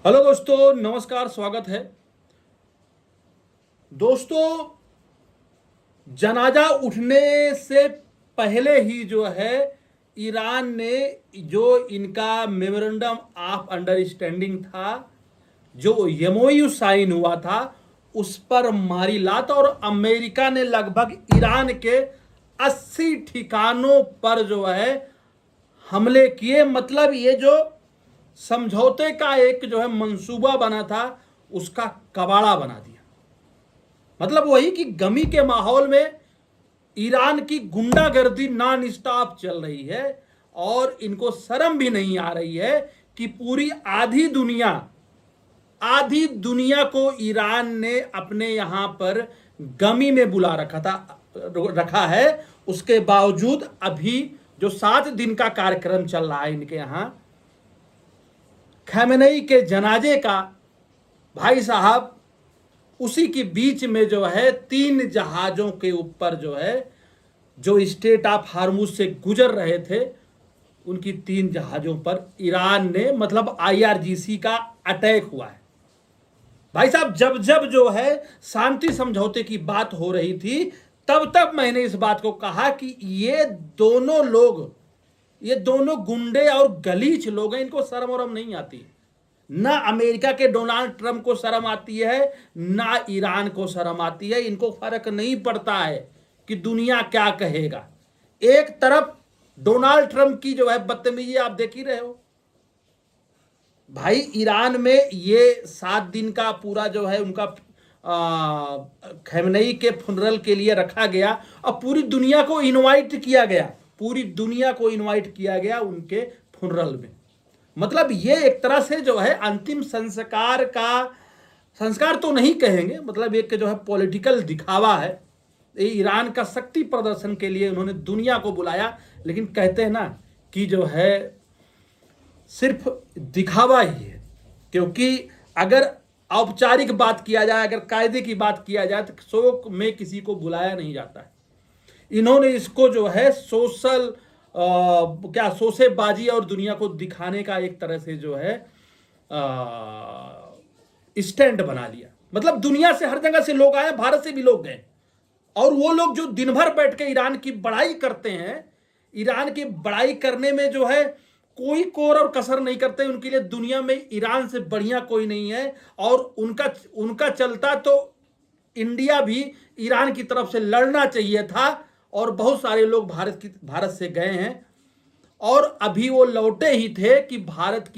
Hello दोस्तों, नमस्कार। स्वागत है दोस्तों। जनाजा उठने से पहले ही जो है ईरान ने जो इनका मेमोरेंडम ऑफ अंडरस्टैंडिंग था, जो एमओयू साइन हुआ था, उस पर मारी लात और अमेरिका ने लगभग ईरान के 80 ठिकानों पर जो है हमले किए। मतलब ये जो समझौते का एक जो है मंसूबा बना था, उसका कबाड़ा बना दिया। मतलब वही कि गमी के माहौल में ईरान की गुंडागर्दी नॉन स्टॉप चल रही है और इनको शर्म भी नहीं आ रही है कि पूरी आधी दुनिया को ईरान ने अपने यहां पर गमी में बुला रखा है। उसके बावजूद अभी जो 7 दिन का कार्यक्रम चल रहा है इनके यहां खमेनेई के जनाजे का, भाई साहब, उसी के बीच में जो है 3 जहाजों के ऊपर जो है जो स्टेट ऑफ हार्मुज से गुजर रहे थे, उनकी 3 जहाजों पर ईरान ने मतलब आईआरजीसी का अटैक हुआ है। भाई साहब, जब जब जो है शांति समझौते की बात हो रही थी, तब तब मैंने इस बात को कहा कि ये दोनों गुंडे और गलीच लोग हैं, इनको शर्म वरम नहीं आती। ना अमेरिका के डोनाल्ड ट्रंप को शर्म आती है, ना ईरान को शर्म आती है। इनको फर्क नहीं पड़ता है कि दुनिया क्या कहेगा। एक तरफ डोनाल्ड ट्रंप की जो है बदतमीजी आप देख ही रहे हो। भाई, ईरान में ये 7 दिन का पूरा जो है उनका खमेनेई के फुनरल के लिए रखा गया और पूरी दुनिया को इनवाइट किया गया उनके फुनरल में। मतलब ये एक तरह से जो है अंतिम संस्कार तो नहीं कहेंगे, मतलब एक जो है पॉलिटिकल दिखावा है। ईरान का शक्ति प्रदर्शन के लिए उन्होंने दुनिया को बुलाया, लेकिन कहते हैं ना कि जो है सिर्फ दिखावा ही है। क्योंकि अगर औपचारिक बात किया जाए, अगर कायदे की बात किया जाए, तो शोक में किसी को बुलाया नहीं जाता है। इन्होंने इसको जो है शोसेबाजी और दुनिया को दिखाने का एक तरह से जो है स्टैंड बना लिया। मतलब दुनिया से हर जगह से लोग आए, भारत से भी लोग गए, और वो लोग जो दिन भर बैठ के ईरान की बड़ाई करते हैं, ईरान की बड़ाई करने में जो है कोई कोर और कसर नहीं करते। उनके लिए दुनिया में ईरान से बढ़िया कोई नहीं है। और उनका चलता तो इंडिया भी ईरान की तरफ से लड़ना चाहिए था, और बहुत सारे लोग भारत से गए हैं, और अभी वो लौटे ही थे कि भारत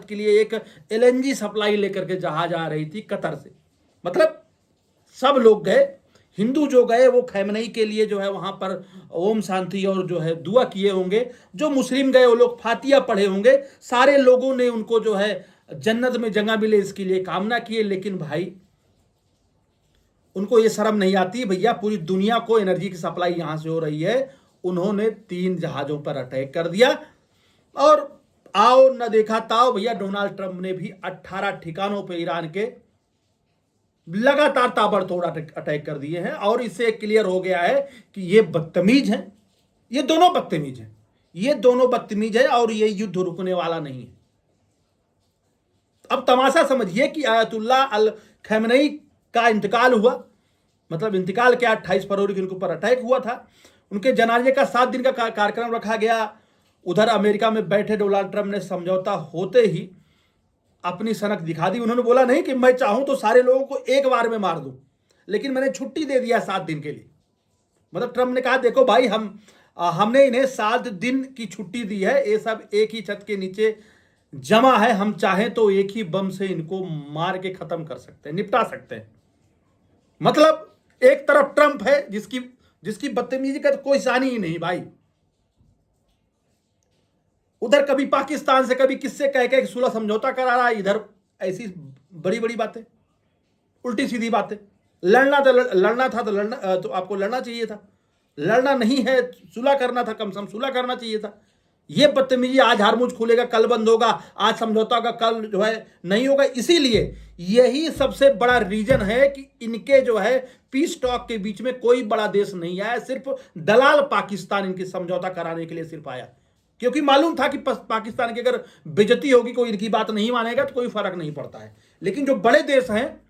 के लिए एक एलएनजी सप्लाई लेकर के जहाज आ रही थी कतर से। मतलब सब लोग गए। हिंदू जो गए वो खमेनेई के लिए जो है वहां पर ओम शांति और जो है दुआ किए होंगे। जो मुस्लिम गए वो लोग फातिया पढ़े होंगे। सारे लोगों ने उनको जो है जन्नत में जगह मिले इसके लिए कामना किए। लेकिन भाई, उनको ये शर्म नहीं आती। भैया, पूरी दुनिया को एनर्जी की सप्लाई यहां से हो रही है। उन्होंने 3 जहाजों पर अटैक कर दिया, और आओ न देखा ताओ, भैया डोनाल्ड ट्रंप ने भी 18 ठिकानों पर ईरान के लगातार ताबड़तोड़ अटैक कर दिए हैं। और इससे क्लियर हो गया है कि ये बदतमीज हैं। ये दोनों बदतमीज हैं और ये युद्ध रुकने वाला नहीं है। अब तमाशा समझिए कि आयतुल्लाह अल खमेनेई का इंतकाल हुआ। मतलब इंतकाल क्या, 28 फरवरी को उनके ऊपर अटैक हुआ था। उनके जनाजे का 7 दिन का कार्यक्रम रखा गया। उधर अमेरिका में बैठे डोनाल्ड ट्रंप ने समझौता होते ही अपनी सनक दिखा दी। उन्होंने बोला नहीं कि मैं चाहूं तो सारे लोगों को एक बार में मार दूं, लेकिन मैंने छुट्टी दे दिया 7 दिन के लिए। मतलब ट्रंप ने कहा, देखो भाई, हमने इन्हें 7 दिन की छुट्टी दी है। ये सब एक ही छत के नीचे जमा है। हम चाहें तो एक ही बम से इनको मार के खत्म कर सकते हैं, निपटा सकते हैं। मतलब एक तरफ ट्रंप है जिसकी बदतमीजी का कोई सानी ही नहीं भाई। उधर कभी पाकिस्तान से, कभी किससे कह के सुलह समझौता करा रहा है। इधर ऐसी बड़ी बड़ी बातें, उल्टी सीधी बातें। लड़ना था तो आपको लड़ना चाहिए था। लड़ना नहीं है, सुलह करना था, कम से कम सुलह करना चाहिए था। ये बदतमीजी, आज हारमुज खुलेगा, कल बंद होगा, आज समझौता होगा, कल जो है नहीं होगा। इसीलिए यही सबसे बड़ा रीजन है कि इनके जो है पीस टॉक के बीच में कोई बड़ा देश नहीं आया। सिर्फ दलाल पाकिस्तान इनकी समझौता कराने के लिए सिर्फ आया। क्योंकि मालूम था कि पाकिस्तान की अगर बेइज्जती होगी, कोई इनकी बात नहीं मानेगा तो कोई फर्क नहीं पड़ता है। लेकिन जो बड़े देश हैं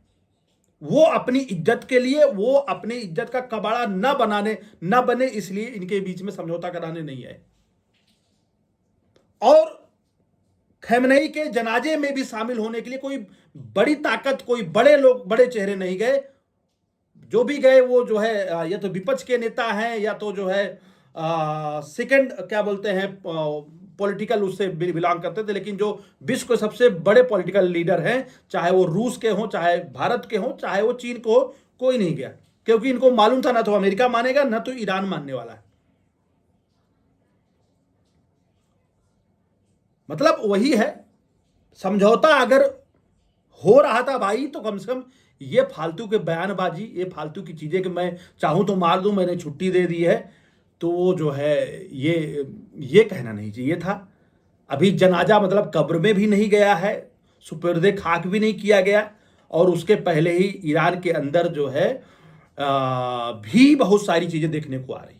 वो अपनी इज्जत के लिए, वो अपनी इज्जत का कबाड़ा न बने इसलिए इनके बीच में समझौता कराने नहीं आए। और खैमनई के जनाजे में भी शामिल होने के लिए कोई बड़ी ताकत, कोई बड़े लोग, बड़े चेहरे नहीं गए। जो भी गए वो जो है या तो विपक्ष के नेता हैं या तो जो है सेकंड क्या बोलते हैं पॉलिटिकल उससे बिलोंग करते थे। लेकिन जो विश्व के सबसे बड़े पॉलिटिकल लीडर हैं, चाहे वो रूस के हों, चाहे भारत के हों, चाहे वो चीन को हो, कोई नहीं गया। क्योंकि इनको मालूम था ना तो अमेरिका मानेगा ना तो ईरान मानने वाला है। मतलब वही है, समझौता अगर हो रहा था भाई तो कम से कम ये फालतू के बयानबाजी, ये फालतू की चीजें कि मैं चाहूं तो मार दूं, मैंने छुट्टी दे दी है, तो वो जो है ये कहना नहीं चाहिए था। अभी जनाजा मतलब कब्र में भी नहीं गया है, सुपुर्दे खाक भी नहीं किया गया, और उसके पहले ही ईरान के अंदर जो है भी बहुत सारी चीजें देखने को आ रही।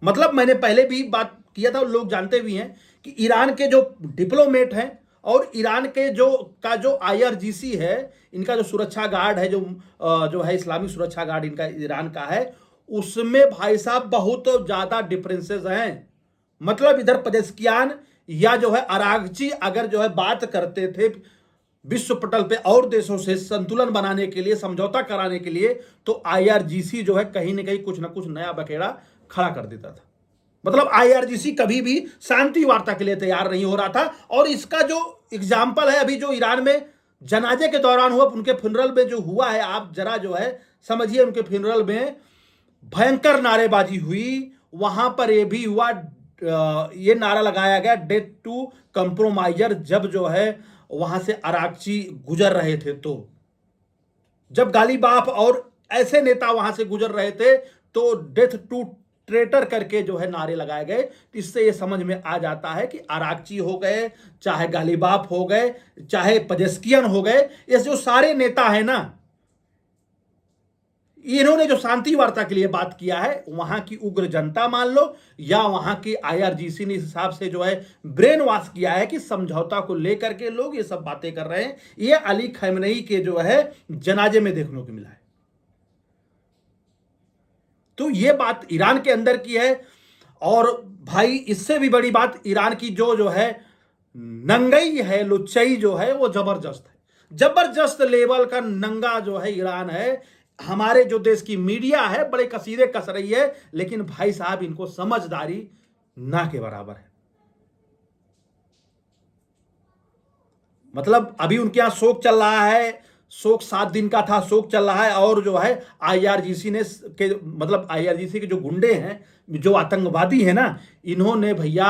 मतलब मैंने पहले भी बात किया था, लोग जानते भी हैं कि ईरान के जो डिप्लोमेट हैं और ईरान के जो आईआरजीसी है, इनका जो सुरक्षा गार्ड है, जो है इस्लामिक सुरक्षा गार्ड इनका ईरान का है, उसमें भाई साहब बहुत ज्यादा डिफरेंसेस हैं। मतलब इधर पजेस्कियान या जो है अरागची अगर जो है बात करते थे विश्व पटल पे और देशों से संतुलन बनाने के लिए, समझौता कराने के लिए, तो आईआरजीसी जो है कहीं ना कहीं कुछ ना कुछ नया बखेड़ा खड़ा कर देता था। मतलब आईआरजीसी कभी भी शांति वार्ता के लिए तैयार नहीं हो रहा था। और इसका जो एग्जाम्पल है अभी जो ईरान में जनाजे के दौरान हुआ, उनके फ्यूनरल में जो हुआ है, आप जरा जो है समझिए, उनके फ्यूनरल में भयंकर नारेबाजी हुई। वहां पर यह भी हुआ, ये नारा लगाया गया डेथ टू कंप्रोमाइजर, जब जो है वहां से अरागची गुजर रहे थे, तो जब गालिबाफ और ऐसे नेता वहां से गुजर रहे थे तो डेथ टू ट्रेटर करके जो है नारे लगाए गए। तो इससे ये समझ में आ जाता है कि अरागची हो गए, चाहे गालिबाफ हो गए, चाहे पजेस्कियन हो गए, ये जो सारे नेता है ना, इन्होंने जो शांति वार्ता के लिए बात किया है, वहां की उग्र जनता मान लो या वहां की आईआरजीसी ने इस हिसाब से जो है ब्रेन वॉश किया है कि समझौता को लेकर के लोग ये सब बातें कर रहे हैं। ये अली खैमनई के जो है जनाजे में देखने को मिला है। तो ये बात ईरान के अंदर की है। और भाई इससे भी बड़ी बात, ईरान की जो है नंगई है, लुच्चई जो है, वो जबरदस्त है। जबरदस्त लेवल का नंगा जो है ईरान है। हमारे जो देश की मीडिया है बड़े कसीदे कस रही है, लेकिन भाई साहब इनको समझदारी ना के बराबर है। मतलब अभी उनके यहां शोक चल रहा है, शोक 7 दिन का था, शोक चल रहा है। और जो है आईआरजीसी ने मतलब आईआरजीसी के जो गुंडे हैं, जो आतंकवादी हैं ना, इन्होंने भैया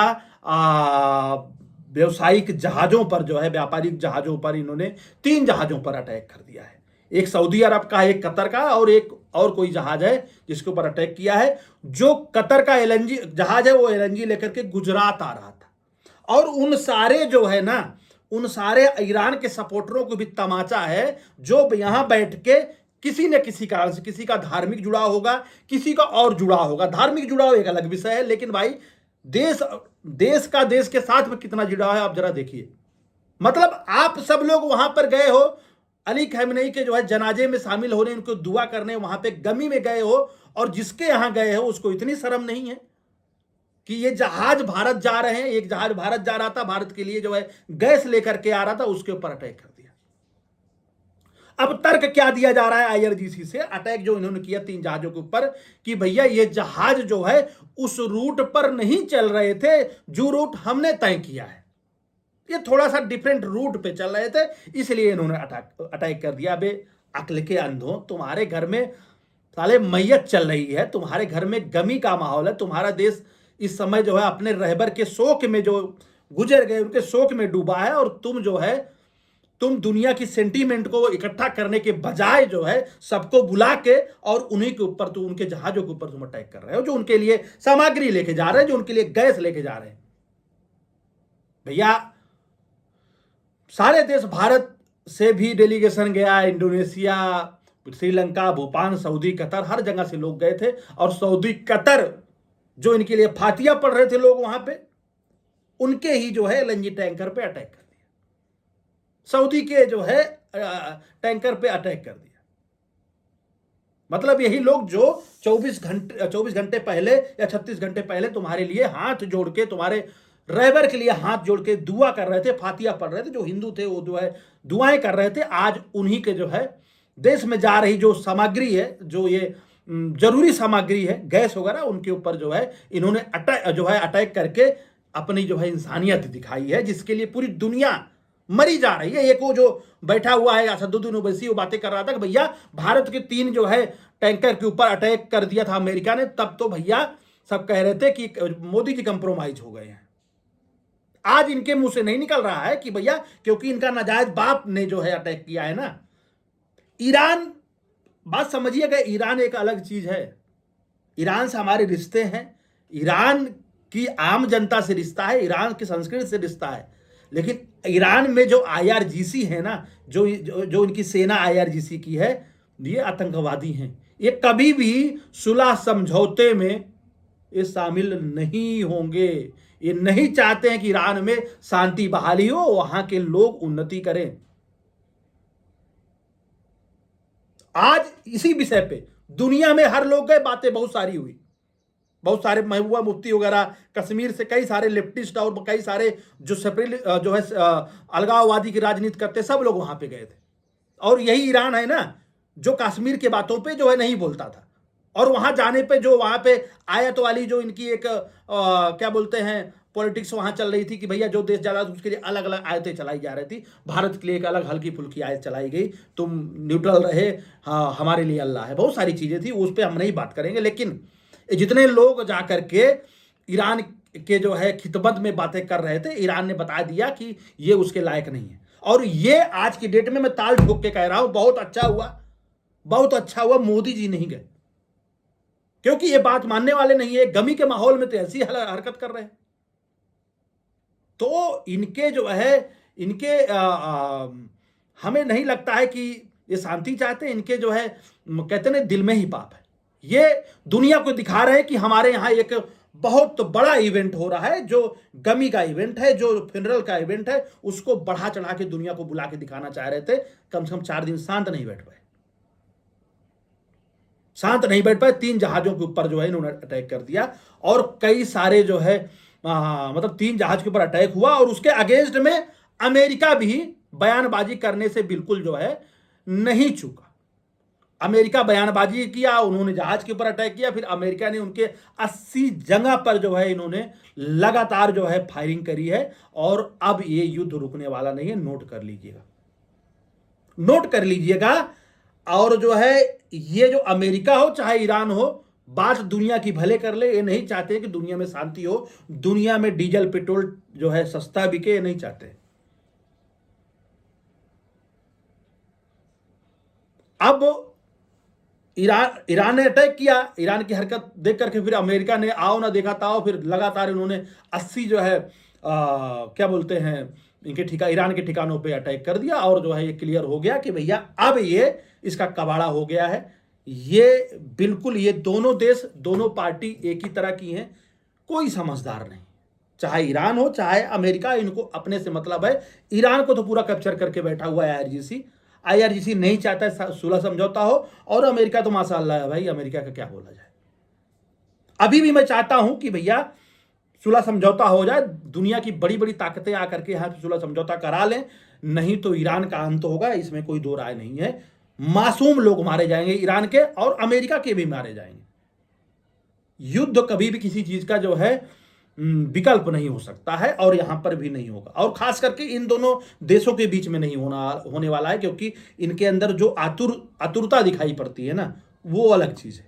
व्यवसायिक जहाजों पर जो है, व्यापारिक जहाजों पर, इन्होंने 3 जहाजों पर अटैक कर दिया है। एक सऊदी अरब का, एक कतर का, और एक और कोई जहाज है जिसके ऊपर अटैक किया है। जो कतर का एलएनजी जहाज है वो एलएनजी लेकर के गुजरात आ रहा था। और उन सारे जो है ना, उन सारे ईरान के सपोर्टरों को भी तमाचा है, जो यहां बैठ के किसी न किसी कारण से, किसी का धार्मिक जुड़ाव होगा, किसी का और जुड़ाव होगा। धार्मिक जुड़ाव एक अलग विषय है, लेकिन भाई देश का देश के साथ में कितना जुड़ाव है आप जरा देखिए। मतलब आप सब लोग वहां पर गए हो, अली खैमनई के जो है जनाजे में शामिल होने, उनको दुआ करने वहां पे गमी में गए हो, और जिसके यहां गए हो उसको इतनी शर्म नहीं है कि ये जहाज भारत जा रहे हैं। एक जहाज भारत जा रहा था, भारत के लिए जो है गैस लेकर के आ रहा था, उसके ऊपर अटैक कर दिया। अब तर्क क्या दिया जा रहा है आईआरजीसी से, अटैक जो इन्होंने किया 3 जहाजों के ऊपर, कि भैया ये जहाज जो है उस रूट पर नहीं चल रहे थे जो रूट हमने तय किया है, ये थोड़ा सा डिफरेंट रूट पे चल रहे थे, इसलिए इन्होंने अटैक कर दिया। बे अक्ल के अंधों, तुम्हारे घर में साले मैयत चल रही है, तुम्हारे घर में गमी का माहौल है, तुम्हारा देश इस समय जो है अपने रहबर के शोक में, जो गुजर गए उनके शोक में डूबा है, और तुम दुनिया की सेंटीमेंट को इकट्ठा करने के बजाय जो है सबको बुला के और उन्हीं के ऊपर, तो उनके जहाजों के ऊपर तुम अटैक कर रहे हो, जो उनके लिए सामग्री लेके जा रहे हैं, जो उनके लिए गैस लेके जा रहे हैं। भैया सारे देश, भारत से भी डेलीगेशन गया, Indonesia, Sri Lanka, Bhutan, Saudi, Qatar, हर जगह से लोग गए थे। और सऊदी, कतर जो इनके लिए फातिया पढ़ रहे थे लोग वहां पे, उनके ही जो है एलएनजी टैंकर पे अटैक कर दिया, सऊदी के जो है टैंकर पे अटैक कर दिया। मतलब यही लोग जो 24 घंटे पहले या 36 घंटे पहले तुम्हारे लिए हाथ जोड़ के, तुम्हारे रहबर के लिए हाथ जोड़ के दुआ कर रहे थे, फातिया पढ़ रहे थे, जो हिंदू थे वो जो है दुआएं कर रहे थे, आज उन्हीं के जो है देश में जा रही जो सामग्री है, जो ये जरूरी सामग्री है, गैस वगैरह, उनके ऊपर जो है इन्होंने अटैक करके अपनी जो है इंसानियत दिखाई है, जिसके लिए पूरी दुनिया मरी जा रही है। एक वो जो बैठा हुआ है असदुद्दीन ओवैसी, वो बातें कर रहा था कि भैया भारत के 3 जो है टैंकर के ऊपर अटैक कर दिया था अमेरिका ने, तब तो भैया सब कह रहे थे कि मोदी जी कंप्रोमाइज हो गए हैं। आज इनके मुंह से नहीं निकल रहा है कि भैया क्योंकि इनका नाजायज बाप ने जो है अटैक किया है ना। ईरान, बात समझिएगा, ईरान एक अलग चीज है। ईरान से हमारे रिश्ते हैं, ईरान की आम जनता से रिश्ता है, ईरान की संस्कृति से रिश्ता है, लेकिन ईरान में जो आईआरजीसी है ना, जो इनकी सेना आईआरजीसी की है, ये आतंकवादी हैं। ये कभी भी सुलह समझौते में ये शामिल नहीं होंगे। ये नहीं चाहते हैं कि ईरान में शांति बहाली हो, वहां के लोग उन्नति करें। आज इसी विषय पे दुनिया में हर लोग गए, बातें बहुत सारी हुई, बहुत सारे महबूबा मुफ्ती वगैरह, कश्मीर से कई सारे लेफ्टिस्ट और कई सारे जो सेपरेट जो है अलगाववादी की राजनीति करते, सब लोग वहां पे गए थे। और यही ईरान है ना जो कश्मीर के बातों पे जो है नहीं बोलता था, और वहां जाने पे जो वहां पे आयत वाली जो इनकी एक क्या बोलते हैं पॉलिटिक्स वहां चल रही थी कि भैया जो देश जा रहा था उसके लिए अलग अलग आयतें चलाई जा रही थी। भारत के लिए एक अलग हल्की फुल्की आयत चलाई गई, तुम न्यूट्रल रहे, हाँ हमारे लिए अल्लाह है, बहुत सारी चीजें थी, उस पर हम नहीं बात करेंगे। लेकिन जितने लोग जाकर के ईरान के जो है खिदमत में बातें कर रहे थे, ईरान ने बता दिया कि ये उसके लायक नहीं है। और ये आज की डेट में मैं ताल ठोक के कह रहा हूं, बहुत अच्छा हुआ, बहुत अच्छा हुआ मोदी जी नहीं गए, क्योंकि ये बात मानने वाले नहीं है। गमी के माहौल में तो ऐसी हरकत कर रहे हैं। तो इनके जो है इनके हमें नहीं लगता है कि ये शांति चाहते हैं। इनके जो है कहते हैं दिल में ही पाप है। ये दुनिया को दिखा रहे हैं कि हमारे यहाँ एक बहुत बड़ा इवेंट हो रहा है, जो गमी का इवेंट है, जो फ्यूनरल का इवेंट है, उसको बढ़ा चढ़ा के दुनिया को बुला के दिखाना चाह रहे थे। कम से कम 4 दिन शांत नहीं बैठ पाए, शांत नहीं बैठ पाए। 3 जहाजों के ऊपर जो है इन्होंने अटैक कर दिया, और कई सारे जो है मतलब 3 जहाज के ऊपर अटैक हुआ, और उसके अगेंस्ट में अमेरिका भी बयानबाजी करने से बिल्कुल जो है नहीं चूका। अमेरिका बयानबाजी किया, उन्होंने जहाज के ऊपर अटैक किया, फिर अमेरिका ने उनके 80 जगह पर जो है इन्होंने लगातार जो है फायरिंग करी है। और अब ये युद्ध रुकने वाला नहीं है, नोट कर लीजिएगा, नोट कर लीजिएगा। और जो है ये जो अमेरिका हो चाहे ईरान हो, बात दुनिया की भले कर ले, ये नहीं चाहते कि दुनिया में शांति हो, दुनिया में डीजल पेट्रोल जो है सस्ता बिके, ये नहीं चाहते। अब ईरान ने अटैक किया, ईरान की हरकत देख करके फिर अमेरिका ने आओ ना देखा ताओ, फिर लगातार इन्होंने 80 जो है क्या बोलते हैं इनके ईरान के ठिकानों पे अटैक कर दिया। और जो है ये क्लियर हो गया कि भैया अब ये इसका कबाड़ा हो गया है। ये बिल्कुल, ये दोनों देश, दोनों पार्टी एक ही तरह की हैं, कोई समझदार नहीं, चाहे ईरान हो चाहे अमेरिका, इनको अपने से मतलब है। ईरान को तो पूरा कैप्चर करके बैठा हुआ है आईआरजीसी नहीं चाहता है सुलह समझौता हो, और अमेरिका तो माशाअल्लाह है भाई, अमेरिका का क्या बोला जाए। अभी भी मैं चाहता हूं कि भैया सुलह समझौता हो जाए, दुनिया की बड़ी बड़ी ताकतें आकर के यहां सुलह समझौता करा लें, नहीं तो ईरान का अंत होगा, इसमें कोई दो राय नहीं है। मासूम लोग मारे जाएंगे ईरान के, और अमेरिका के भी मारे जाएंगे। युद्ध कभी भी किसी चीज का जो है विकल्प नहीं हो सकता है, और यहां पर भी नहीं होगा, और खास करके इन दोनों देशों के बीच में नहीं होने वाला है, क्योंकि इनके अंदर जो आतुरता दिखाई पड़ती है ना, वो अलग चीज है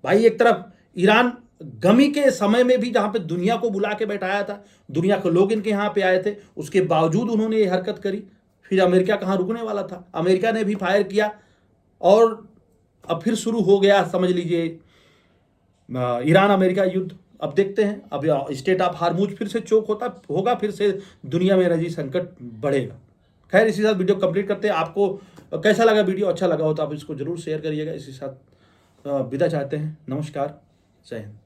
भाई। एक तरफ ईरान गमी के समय में भी जहां पे दुनिया को बुला के बैठाया था, दुनिया के लोग इनके यहां पे आए थे, उसके बावजूद उन्होंने ये हरकत करी। फिर अमेरिका कहां रुकने वाला था, अमेरिका ने भी फायर किया, और अब फिर शुरू हो गया समझ लीजिए ईरान अमेरिका युद्ध। अब देखते हैं, अब स्टेट ऑफ हार्मूज फिर से चोक होगा, फिर से दुनिया में एनर्जी संकट बढ़ेगा। खैर, इसी साथ वीडियो कंप्लीट करते हैं। आपको कैसा लगा वीडियो? अच्छा लगा हो तो आप इसको जरूर शेयर करिएगा। इसी साथ विदा चाहते हैं। नमस्कार, जय हिंद।